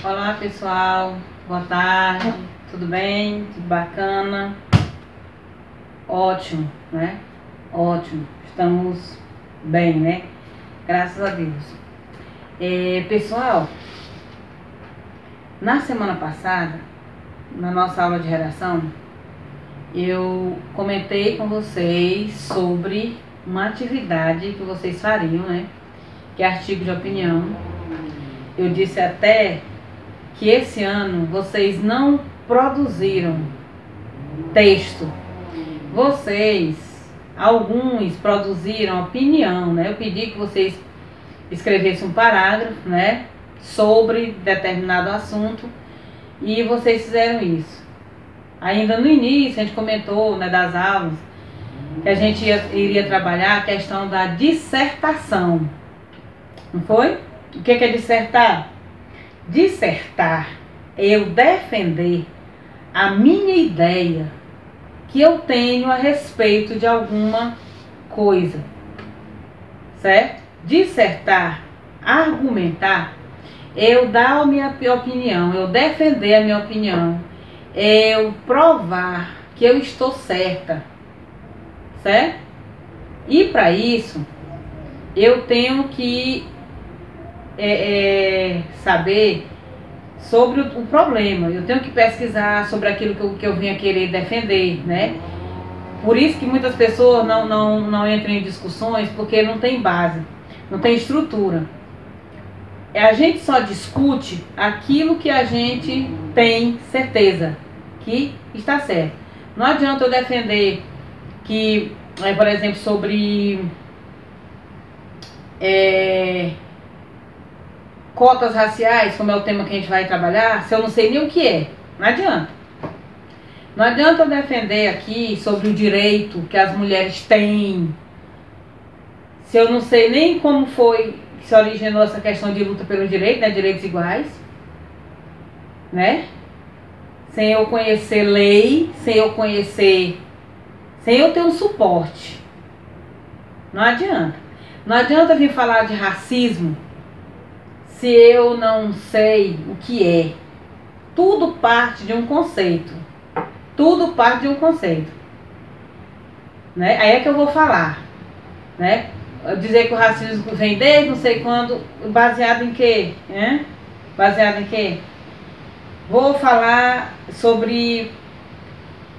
Olá pessoal, boa tarde, tudo bem? Tudo bacana? Ótimo, né? Ótimo, estamos bem, né? Graças a Deus. Pessoal, na semana passada, na nossa aula de redação, eu comentei com vocês sobre uma atividade que vocês fariam, né? Que é artigo de opinião. Eu disse até que esse ano vocês não produziram texto. Vocês, alguns produziram opinião, né? Eu pedi que vocês escrevessem um parágrafo, né? Sobre determinado assunto e vocês fizeram isso. Ainda no início a gente comentou, né, das aulas que a gente iria trabalhar a questão da dissertação. Não foi? O que é dissertar? Dissertar é eu defender a minha ideia que eu tenho a respeito de alguma coisa, certo? Dissertar, argumentar, eu dar a minha opinião, eu defender a minha opinião, eu provar que eu estou certa, certo? E para isso, eu tenho que saber sobre o problema, eu tenho que pesquisar sobre aquilo que eu venho a querer defender, né? Por isso que muitas pessoas não entram em discussões, porque não tem base, não tem estrutura. A gente só discute aquilo que a gente tem certeza que está certo. Não adianta eu defender que, por exemplo, sobre cotas raciais, como é o tema que a gente vai trabalhar, se eu não sei nem o que é. Não adianta. Não adianta eu defender aqui sobre o direito que as mulheres têm, se eu não sei nem como foi que se originou essa questão de luta pelos direitos, né, direitos iguais, né? Sem eu conhecer lei, sem eu ter um suporte. Não adianta. Não adianta eu vir falar de racismo se eu não sei o que é. Tudo parte de um conceito. Tudo parte de um conceito. Né? Aí é que eu vou falar. Né? Dizer que o racismo vem desde não sei quando, baseado em quê? Baseado em quê? Vou falar sobre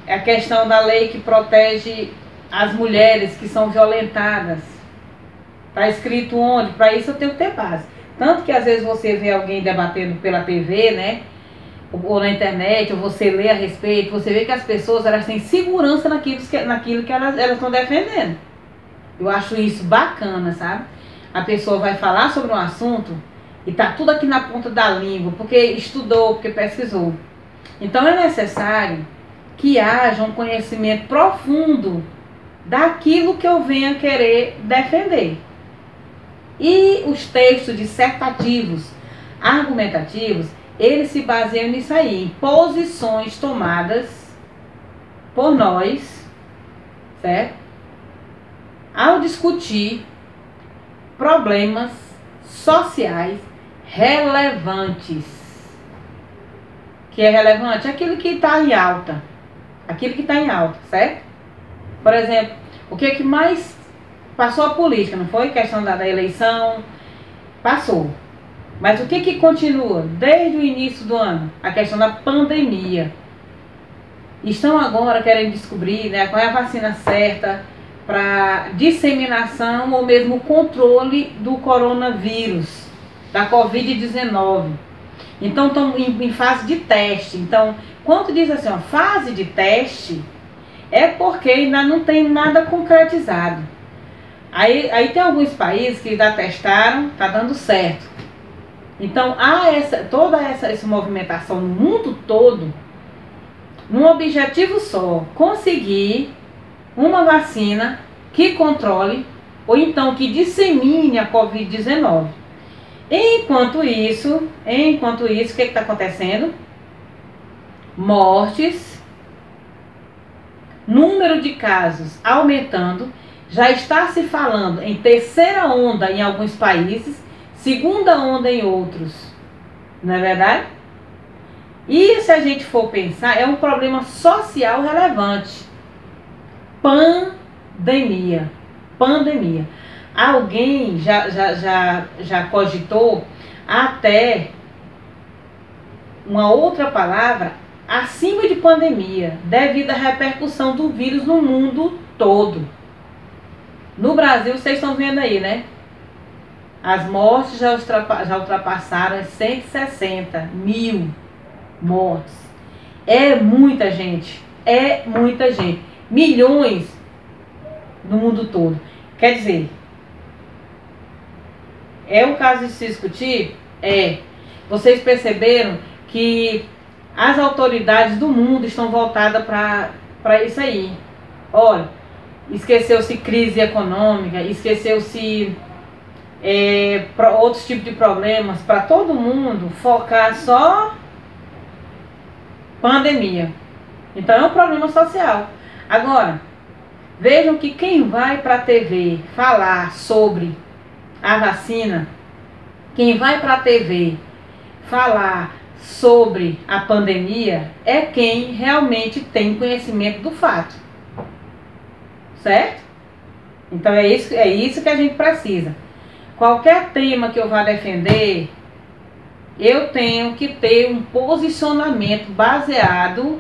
a questão da lei que protege as mulheres que são violentadas. Está escrito onde? Para isso eu tenho que ter base. Tanto que às vezes você vê alguém debatendo pela TV, né? Ou na internet, ou você lê a respeito, você vê que as pessoas elas têm segurança naquilo que elas estão defendendo. Eu acho isso bacana, sabe? A pessoa vai falar sobre um assunto e tá tudo aqui na ponta da língua, porque estudou, porque pesquisou. Então é necessário que haja um conhecimento profundo daquilo que eu venha querer defender. E os textos dissertativos, argumentativos, eles se baseiam nisso aí, em posições tomadas por nós, certo? Ao discutir problemas sociais relevantes. Que é relevante? Aquilo que está em alta. Aquilo que está em alta, certo? Por exemplo, o que é que mais passou a política, não foi? Questão da eleição, passou. Mas o que continua desde o início do ano? A questão da pandemia. Estão agora querendo descobrir, né, qual é a vacina certa para disseminação ou mesmo controle do coronavírus, da Covid-19. Então estão em fase de teste. Então, quando diz assim, ó, fase de teste, é porque ainda não tem nada concretizado. Aí tem alguns países que já testaram, tá dando certo. Então há toda essa movimentação no mundo todo, num objetivo só, conseguir uma vacina que controle, ou então que dissemine a Covid-19. Enquanto isso, o que está acontecendo? Mortes, número de casos aumentando. Já está se falando em terceira onda em alguns países, segunda onda em outros. Não é verdade? E se a gente for pensar, é um problema social relevante. Pandemia. Pandemia. Alguém já cogitou até uma outra palavra acima de pandemia, devido à repercussão do vírus no mundo todo. No Brasil, vocês estão vendo aí, né? As mortes já ultrapassaram as 160 mil mortes. É muita gente. É muita gente. Milhões no mundo todo. Quer dizer, é o caso de se discutir? Vocês perceberam que as autoridades do mundo estão voltadas para isso aí. Olha, esqueceu-se crise econômica, esqueceu-se outros tipos de problemas, para todo mundo focar só pandemia. Então é um problema social. Agora, vejam que quem vai para a TV falar sobre a vacina, quem vai para a TV falar sobre a pandemia, é quem realmente tem conhecimento do fato. Certo? Então é isso que a gente precisa. Qualquer tema que eu vá defender, eu tenho que ter um posicionamento baseado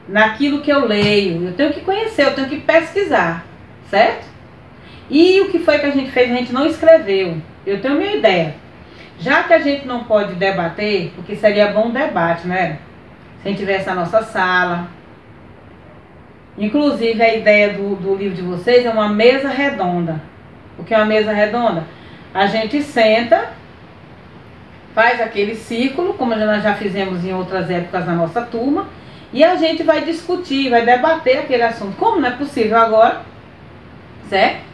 naquilo que eu leio. Eu tenho que conhecer, eu tenho que pesquisar, certo? E o que foi que a gente fez? A gente não escreveu. Eu tenho minha ideia. Já que a gente não pode debater, porque seria bom um debate, né? Se a gente tivesse a nossa sala. Inclusive, a ideia do livro de vocês é uma mesa redonda. O que é uma mesa redonda? A gente senta, faz aquele círculo, como nós já fizemos em outras épocas na nossa turma, e a gente vai discutir, vai debater aquele assunto. Como não é possível agora, certo?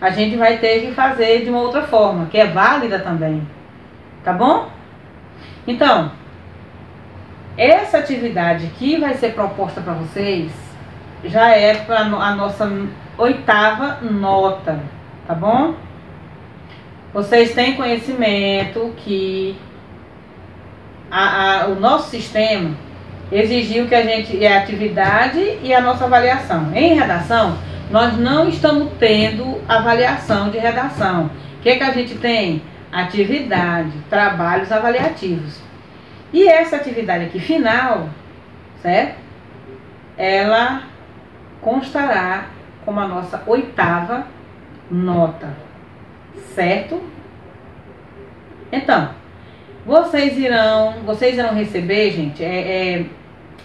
A gente vai ter que fazer de uma outra forma, que é válida também. Tá bom? Então, essa atividade que vai ser proposta para vocês já é para a nossa 8ª nota, tá bom? Vocês têm conhecimento que o nosso sistema exigiu que a gente a atividade e a nossa avaliação. Em redação, nós não estamos tendo avaliação de redação. O que a gente tem? Atividade, trabalhos avaliativos. E essa atividade aqui final, certo? Ela constará como a nossa 8ª nota, certo? Então, vocês irão receber, gente,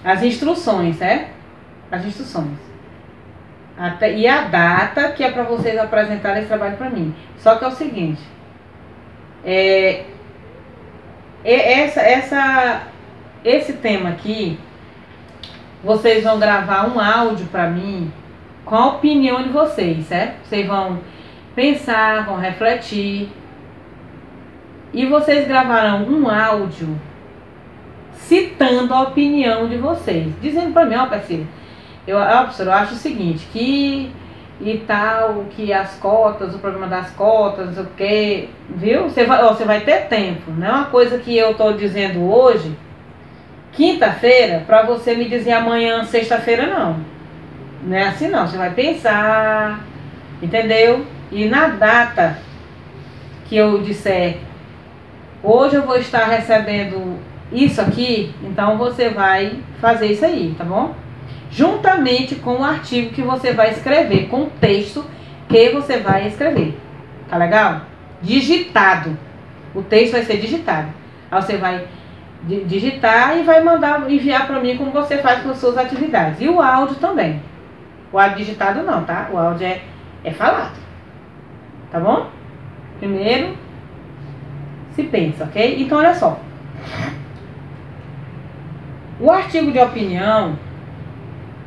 as instruções, certo? As instruções. E a data que é para vocês apresentarem esse trabalho para mim. Só que é o seguinte, esse tema aqui, vocês vão gravar um áudio para mim com a opinião de vocês, certo? Vocês vão pensar, vão refletir, e vocês gravarão um áudio citando a opinião de vocês, dizendo para mim, ó, parceiro, professor, eu acho o seguinte, que as cotas, o problema das cotas, não sei o que, viu? Você vai ter tempo, não é uma coisa que eu tô dizendo hoje, quinta-feira, para você me dizer amanhã, sexta-feira, não. Não é assim não, você vai pensar, entendeu? E na data que eu disser, hoje eu vou estar recebendo isso aqui, então você vai fazer isso aí, tá bom? Juntamente com o artigo que você vai escrever, com o texto que você vai escrever. Tá legal? Digitado. O texto vai ser digitado. Aí você vai digitar e vai enviar para mim como você faz com as suas atividades. E o áudio também. O áudio digitado não, tá? O áudio é falado. Tá bom? Primeiro, se pensa, ok? Então, olha só. O artigo de opinião,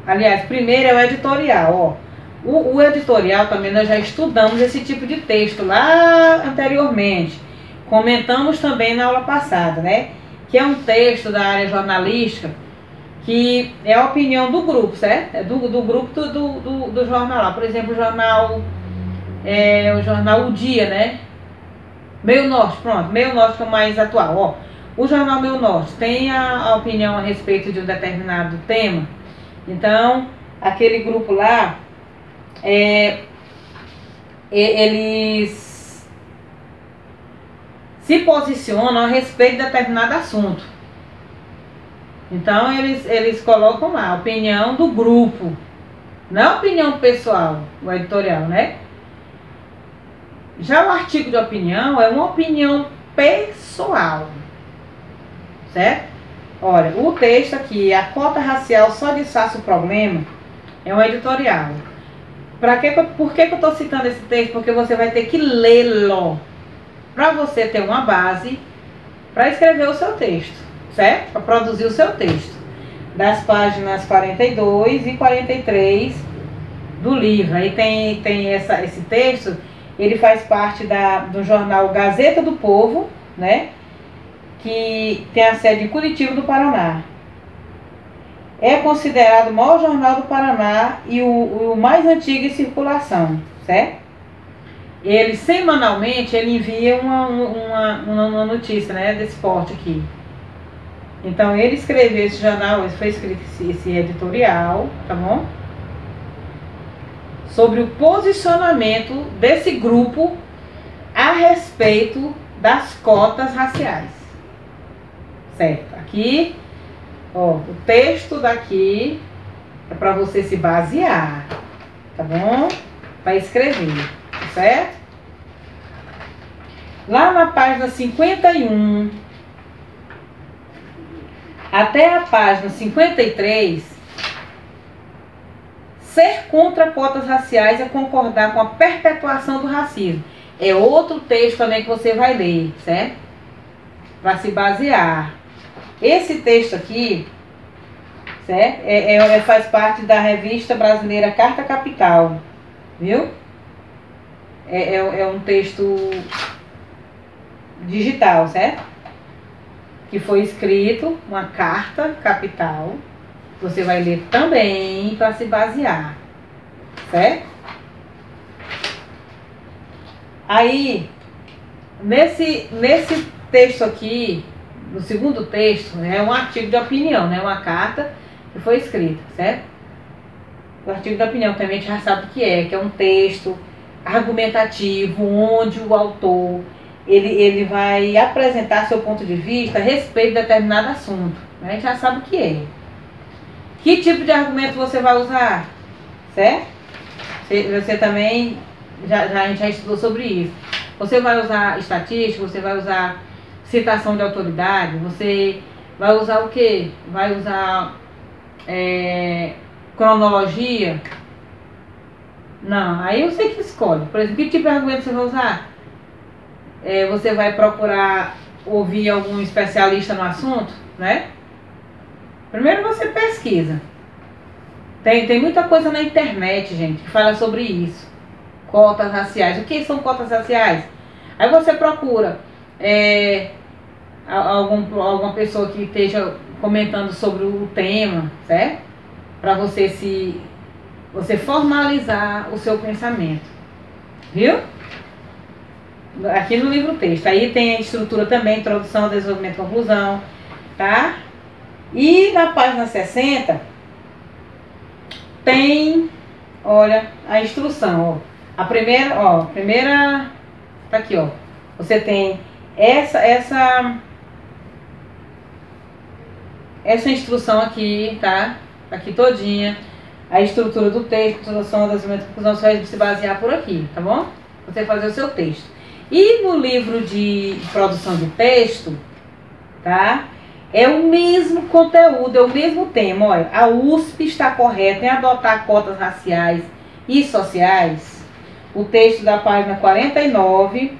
aliás, primeiro é o editorial, ó. O editorial também nós já estudamos esse tipo de texto lá anteriormente. Comentamos também na aula passada, né? Que é um texto da área jornalística, que é a opinião do grupo, certo? É do grupo do jornal lá. Por exemplo, o jornal O Dia, né? Meio Norte, pronto, Meio Norte que é o mais atual, ó. O jornal Meio Norte tem a opinião a respeito de um determinado tema. Então, aquele grupo lá, eles se posicionam a respeito de determinado assunto. Então, eles colocam lá a opinião do grupo, não a opinião pessoal, o editorial, né? Já o artigo de opinião é uma opinião pessoal, certo? Olha, o texto aqui, a cota racial só disfarça o problema, é um editorial. Por que eu estou citando esse texto? Porque você vai ter que lê-lo para você ter uma base para escrever o seu texto, certo? Para produzir o seu texto. Das páginas 42 e 43 do livro. Aí tem esse texto, ele faz parte do jornal Gazeta do Povo, né? Que tem a sede em Curitiba do Paraná. É considerado o maior jornal do Paraná e o mais antigo em circulação, certo? Ele, semanalmente, ele envia uma notícia, né, desse porte aqui. Então, ele escreveu esse jornal, foi escrito esse editorial, tá bom? Sobre o posicionamento desse grupo a respeito das cotas raciais. Certo? Aqui, ó, o texto daqui é para você se basear, tá bom? Para escrever, certo? Lá na página 51 até a página 53, ser contra cotas raciais é concordar com a perpetuação do racismo. É outro texto também que você vai ler, certo? Para se basear. Esse texto aqui, certo? Faz parte da revista brasileira Carta Capital, viu? É um texto digital, certo? Que foi escrito, uma carta capital. Você vai ler também para se basear, certo? Aí, nesse texto aqui, no segundo texto, é um artigo de opinião, né? Uma carta que foi escrita, certo? O artigo de opinião também a gente já sabe o que é um texto argumentativo, onde o autor ele vai apresentar seu ponto de vista a respeito de determinado assunto. A gente já sabe o que é. Que tipo de argumento você vai usar, certo? Você também, a gente já estudou sobre isso. Você vai usar estatística, você vai usar citação de autoridade, você vai usar o quê? Vai usar cronologia? Não, aí você que escolhe. Por exemplo, que tipo de argumento você vai usar? Você vai procurar ouvir algum especialista no assunto, né? Primeiro você pesquisa. Tem muita coisa na internet, gente, que fala sobre isso. Cotas raciais. O que são cotas raciais? Aí você procura alguma pessoa que esteja comentando sobre o tema, certo? Para você formalizar o seu pensamento. Viu? Aqui no livro texto. Aí tem a estrutura também, introdução, desenvolvimento, conclusão, tá? E na página 60 tem, olha, a instrução, ó. A primeira tá aqui, ó. Você tem essa instrução aqui, tá? Aqui todinha. A estrutura do texto, introdução, desenvolvimento, conclusão, você vai se basear por aqui, tá bom? Você fazer o seu texto. E no livro de produção de texto, tá? É o mesmo conteúdo, é o mesmo tema. Olha, a USP está correta em adotar cotas raciais e sociais. O texto da página 49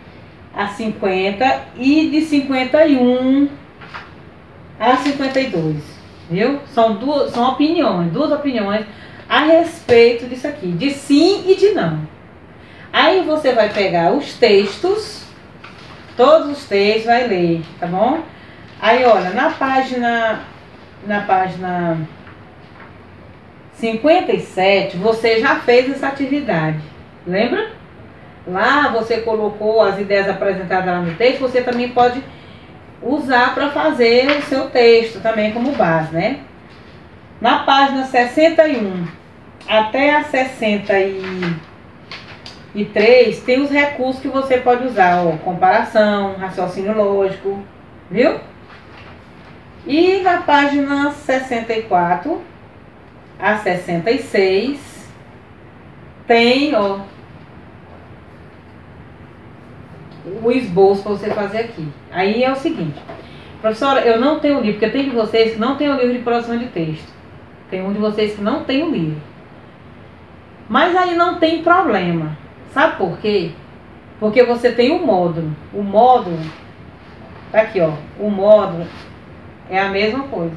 a 50 e de 51 a 52. Viu? São duas opiniões a respeito disso aqui, de sim e de não. Aí você vai pegar os textos, todos os textos, vai ler, tá bom? Aí, olha, na página 57, você já fez essa atividade, lembra? Lá você colocou as ideias apresentadas lá no texto, você também pode usar para fazer o seu texto também como base, né? Na página 61 até a 63 tem os recursos que você pode usar, ó, comparação, raciocínio lógico, viu? E na página 64 a 66 tem, ó, o esboço para você fazer aqui. Aí é o seguinte, professora, eu não tenho livro, porque tem de vocês que não tem o livro de produção de texto. Tem um de vocês que não tem o livro. Mas aí não tem problema. Sabe por quê? Porque você tem o módulo. O módulo, tá aqui, ó. O módulo é a mesma coisa.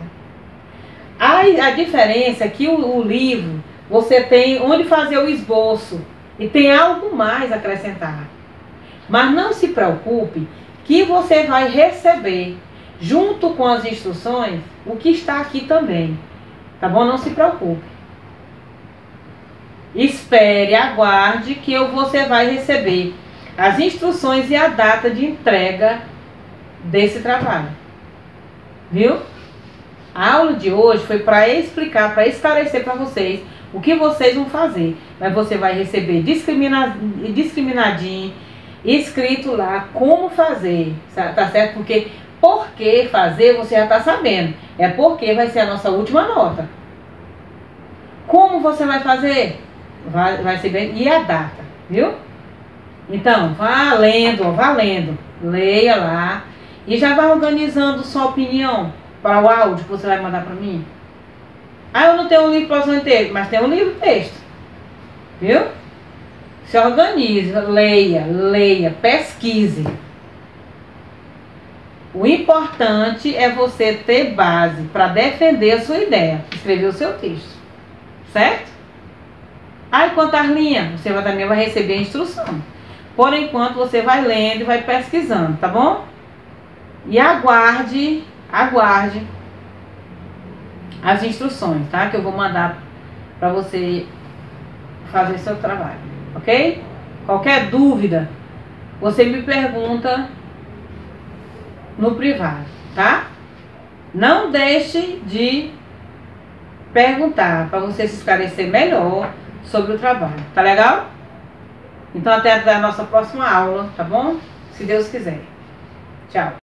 A diferença é que o livro, você tem onde fazer o esboço e tem algo mais a acrescentar. Mas não se preocupe que você vai receber, junto com as instruções, o que está aqui também. Tá bom? Não se preocupe. Espere, aguarde que você vai receber as instruções e a data de entrega desse trabalho. Viu? A aula de hoje foi para explicar, para esclarecer para vocês o que vocês vão fazer. Mas você vai receber discriminadinho, escrito lá como fazer, tá certo? Porque por que fazer você já está sabendo. É porque vai ser a nossa última nota. Como você vai fazer? Vai ser bem. E a data, viu? Então, vá lendo, vá lendo. Leia lá. E já vai organizando sua opinião para o áudio que você vai mandar para mim. Ah, eu não tenho um livro para produção de texto, mas tem um livro de texto. Viu? Se organize, leia, pesquise. O importante é você ter base para defender a sua ideia, escrever o seu texto. Certo? Aí, quantas linhas? Você também vai receber a instrução. Por enquanto, você vai lendo e vai pesquisando, tá bom? E aguarde as instruções, tá? Que eu vou mandar para você fazer seu trabalho, ok? Qualquer dúvida, você me pergunta no privado, tá? Não deixe de perguntar para você se esclarecer melhor sobre o trabalho, tá legal? Então até a nossa próxima aula, tá bom? Se Deus quiser. Tchau.